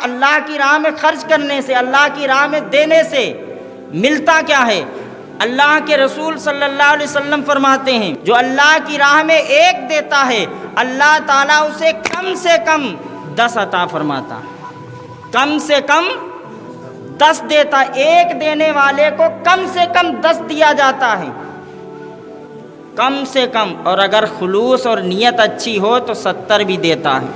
اللہ کی راہ میں خرچ کرنے سے، اللہ کی راہ میں دینے سے ملتا کیا ہے؟ اللہ کے رسول صلی اللہ علیہ وسلم فرماتے ہیں جو اللہ کی راہ میں ایک دیتا ہے اللہ تعالیٰ اسے کم سے کم 10 عطا فرماتا، کم سے کم 10 دیتا، ایک دینے والے کو کم سے کم 10 دیا جاتا ہے، کم سے کم، اور اگر خلوص اور نیت اچھی ہو تو 70 بھی دیتا ہے،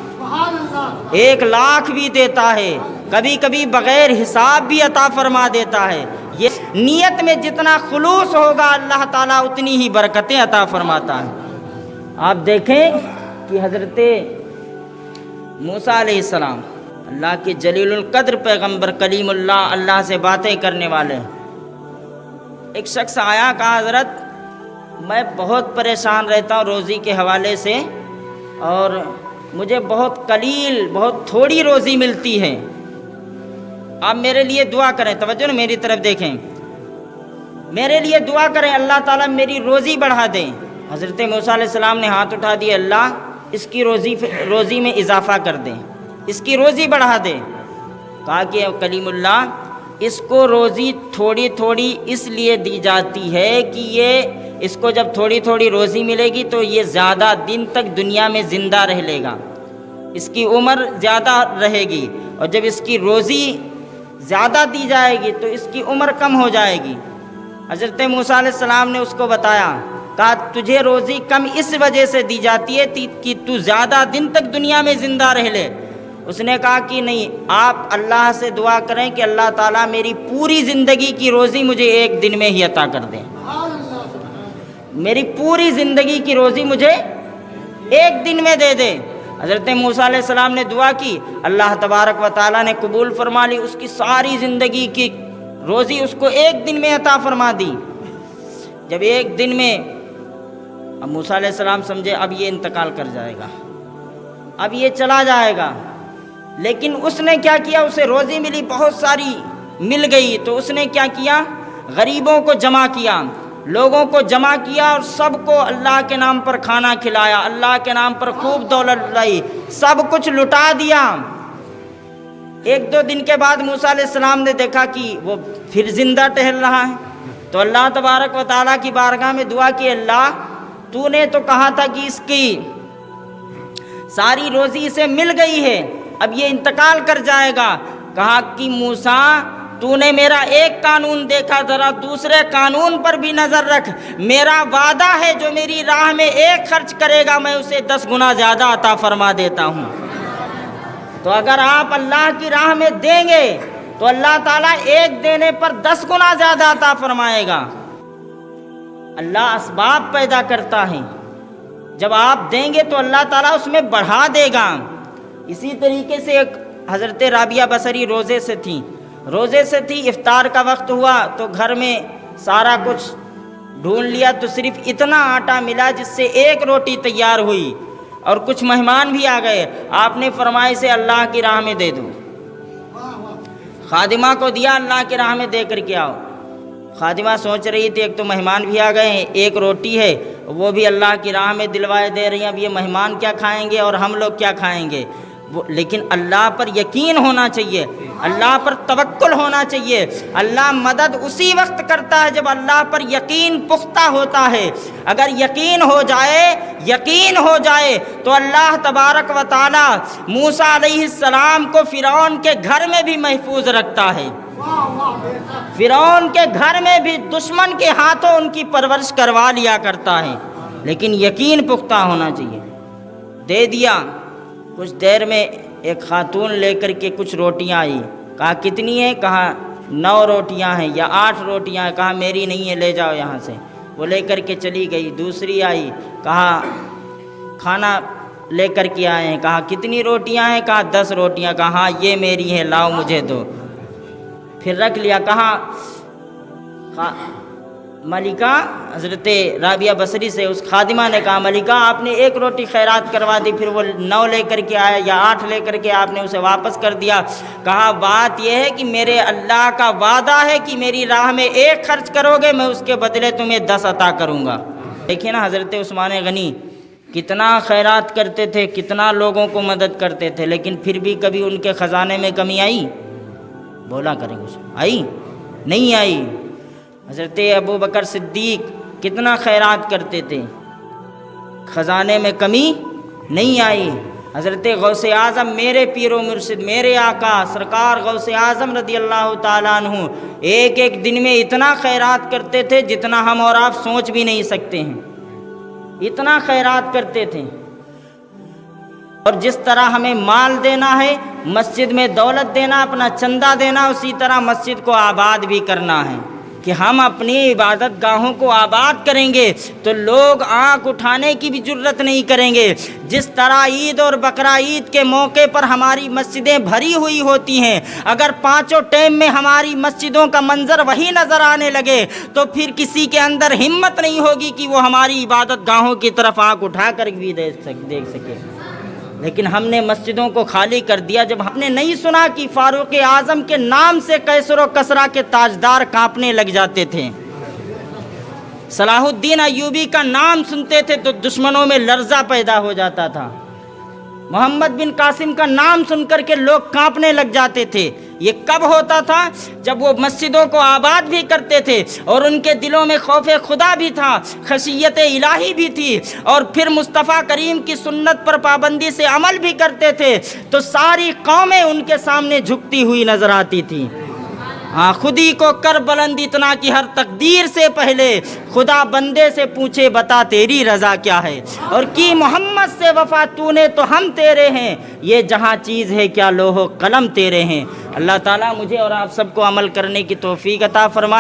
1,00,000 بھی دیتا ہے، کبھی کبھی بغیر حساب بھی عطا فرما دیتا ہے۔ یہ نیت میں جتنا خلوص ہوگا اللہ تعالیٰ اتنی ہی برکتیں عطا فرماتا ہے۔ آپ دیکھیں کہ حضرت موسیٰ علیہ السلام اللہ کے جلیل القدر پیغمبر کلیم اللہ، اللہ سے باتیں کرنے والے، ایک شخص آیا، کہا حضرت میں بہت پریشان رہتا ہوں روزی کے حوالے سے، اور مجھے بہت قلیل، بہت تھوڑی روزی ملتی ہے، آپ میرے لیے دعا کریں۔ توجہ نا، میری طرف دیکھیں، میرے لیے دعا کریں اللہ تعالیٰ میری روزی بڑھا دیں۔ حضرت موسیٰ علیہ السلام نے ہاتھ اٹھا دیا، اللہ اس کی روزی میں اضافہ کر دیں، اس کی روزی بڑھا دیں۔ کہا کہ کلیم اللہ اس کو روزی تھوڑی تھوڑی اس لیے دی جاتی ہے کہ اس کو جب تھوڑی تھوڑی روزی ملے گی تو یہ زیادہ دن تک دنیا میں زندہ رہ لے گا، اس کی عمر زیادہ رہے گی، اور جب اس کی روزی زیادہ دی جائے گی تو اس کی عمر کم ہو جائے گی۔ حضرت موسیٰ علیہ السلام نے اس کو بتایا، کہا تجھے روزی کم اس وجہ سے دی جاتی ہے کہ تو زیادہ دن تک دنیا میں زندہ رہ لے۔ اس نے کہا کہ نہیں، آپ اللہ سے دعا کریں کہ اللہ تعالیٰ میری پوری زندگی کی روزی مجھے ایک دن میں ہی عطا کر دیں، میری پوری زندگی کی روزی مجھے ایک دن میں دے دے۔ حضرت موسیٰ علیہ السلام نے دعا کی، اللہ تبارک و تعالیٰ نے قبول فرما لی، اس کی ساری زندگی کی روزی اس کو ایک دن میں عطا فرما دی۔ جب ایک دن میں، اب موسیٰ علیہ السلام سمجھے اب یہ انتقال کر جائے گا، اب یہ چلا جائے گا، لیکن اس نے کیا کیا، اسے روزی ملی، بہت ساری مل گئی، تو اس نے کیا کیا، غریبوں کو جمع کیا، لوگوں کو جمع کیا، اور سب کو اللہ کے نام پر کھانا کھلایا، اللہ کے نام پر خوب دولت لائی، سب کچھ لٹا دیا۔ 1-2 دن کے بعد موسیٰ علیہ السلام نے دیکھا کہ وہ پھر زندہ ٹہل رہا ہے، تو اللہ تبارک و تعالیٰ کی بارگاہ میں دعا کی، اللہ تو نے تو کہا تھا کہ اس کی ساری روزی اسے مل گئی ہے، اب یہ انتقال کر جائے گا۔ کہا کہ موسیٰ تو نے میرا ایک قانون دیکھا، ذرا دوسرے قانون پر بھی نظر رکھ، میرا وعدہ ہے جو میری راہ میں ایک خرچ کرے گا میں اسے 10 گنا زیادہ عطا فرما دیتا ہوں۔ تو اگر آپ اللہ کی راہ میں دیں گے تو اللہ تعالیٰ ایک دینے پر 10 گنا زیادہ عطا فرمائے گا۔ اللہ اسباب پیدا کرتا ہے، جب آپ دیں گے تو اللہ تعالیٰ اس میں بڑھا دے گا۔ اسی طریقے سے ایک حضرت رابعہ بصری روزے سے تھی، افطار کا وقت ہوا تو گھر میں سارا کچھ ڈھونڈ لیا تو صرف اتنا آٹا ملا جس سے 1 روٹی تیار ہوئی، اور کچھ مہمان بھی آ گئے، آپ نے فرمایا اسے اللہ کی راہ میں دے دو۔ خادمہ کو دیا، اللہ کی راہ میں دے کر کے آؤ۔ خادمہ سوچ رہی تھی ایک تو مہمان بھی آ گئے ہیں، 1 روٹی ہے وہ بھی اللہ کی راہ میں دلوائے دے رہی ہیں، اب یہ مہمان کیا کھائیں گے اور ہم لوگ کیا کھائیں گے؟ لیکن اللہ پر یقین ہونا چاہیے، اللہ پر توکل ہونا چاہیے۔ اللہ مدد اسی وقت کرتا ہے جب اللہ پر یقین پختہ ہوتا ہے۔ اگر یقین ہو جائے تو اللہ تبارک و تعالی موسیٰ علیہ السلام کو فرعون کے گھر میں بھی محفوظ رکھتا ہے، فرعون کے گھر میں بھی دشمن کے ہاتھوں ان کی پرورش کروا لیا کرتا ہے، لیکن یقین پختہ ہونا چاہیے۔ دے دیا، کچھ دیر میں ایک خاتون لے کر کے کچھ روٹیاں آئی، کہا کتنی ہیں؟ کہا 9 روٹیاں ہیں یا 8 روٹیاں ہیں، کہا میری نہیں ہے، لے جاؤ یہاں سے۔ وہ لے کر کے چلی گئی۔ دوسری آئی، کہا کھانا لے کر کے آئے ہیں، کہا کتنی روٹیاں ہیں؟ کہا 10 روٹیاں، کہا ہاں یہ میری ہیں، لاؤ مجھے دو۔ پھر رکھ لیا، کہا ملکہ، حضرت رابعہ بصری سے اس خادمہ نے کہا ملکہ آپ نے 1 روٹی خیرات کروا دی، پھر وہ 9 لے کر کے آیا یا 8 لے کر کے آپ نے اسے واپس کر دیا۔ کہا بات یہ ہے کہ میرے اللہ کا وعدہ ہے کہ میری راہ میں 1 خرچ کرو گے میں اس کے بدلے تمہیں 10 عطا کروں گا۔ دیکھیں نا حضرت عثمان غنی کتنا خیرات کرتے تھے، کتنا لوگوں کو مدد کرتے تھے، لیکن پھر بھی کبھی ان کے خزانے میں کمی آئی؟ بولا کریں کچھ، آئی؟ نہیں آئی۔ حضرت ابو بکر صدیق کتنا خیرات کرتے تھے، خزانے میں کمی نہیں آئی۔ حضرت غوث اعظم میرے پیر و مرشد، میرے آقا سرکار غوث اعظم رضی اللہ تعالیٰ عنہ ایک ایک دن میں اتنا خیرات کرتے تھے جتنا ہم اور آپ سوچ بھی نہیں سکتے ہیں، اتنا خیرات کرتے تھے۔ اور جس طرح ہمیں مال دینا ہے، مسجد میں دولت دینا، اپنا چندہ دینا، اسی طرح مسجد کو آباد بھی کرنا ہے کہ ہم اپنی عبادت گاہوں کو آباد کریں گے تو لوگ آنکھ اٹھانے کی بھی جرت نہیں کریں گے۔ جس طرح عید اور بقرہ عید کے موقع پر ہماری مسجدیں بھری ہوئی ہوتی ہیں، اگر پانچوں ٹائم میں ہماری مسجدوں کا منظر وہی نظر آنے لگے تو پھر کسی کے اندر ہمت نہیں ہوگی کہ وہ ہماری عبادت گاہوں کی طرف آنکھ اٹھا کر بھی دیکھ سکے۔ لیکن ہم نے مسجدوں کو خالی کر دیا۔ جب ہم نے نہیں سنا کہ فاروق اعظم کے نام سے کیسر و کسرا کے تاجدار کانپنے لگ جاتے تھے، صلاح الدین ایوبی کا نام سنتے تھے تو دشمنوں میں لرزہ پیدا ہو جاتا تھا، محمد بن قاسم کا نام سن کر کے لوگ کانپنے لگ جاتے تھے۔ یہ کب ہوتا تھا؟ جب وہ مسجدوں کو آباد بھی کرتے تھے اور ان کے دلوں میں خوف خدا بھی تھا، خشیت الہی بھی تھی، اور پھر مصطفیٰ کریم کی سنت پر پابندی سے عمل بھی کرتے تھے تو ساری قومیں ان کے سامنے جھکتی ہوئی نظر آتی تھی۔ ہاں، خودی کو کر بلند اتنا کہ ہر تقدیر سے پہلے خدا بندے سے پوچھے بتا تیری رضا کیا ہے، اور کی محمد سے وفا تو نے تو ہم تیرے ہیں، یہ جہاں چیز ہے کیا لوح و قلم تیرے ہیں۔ اللہ تعالیٰ مجھے اور آپ سب کو عمل کرنے کی توفیق عطا فرمائے۔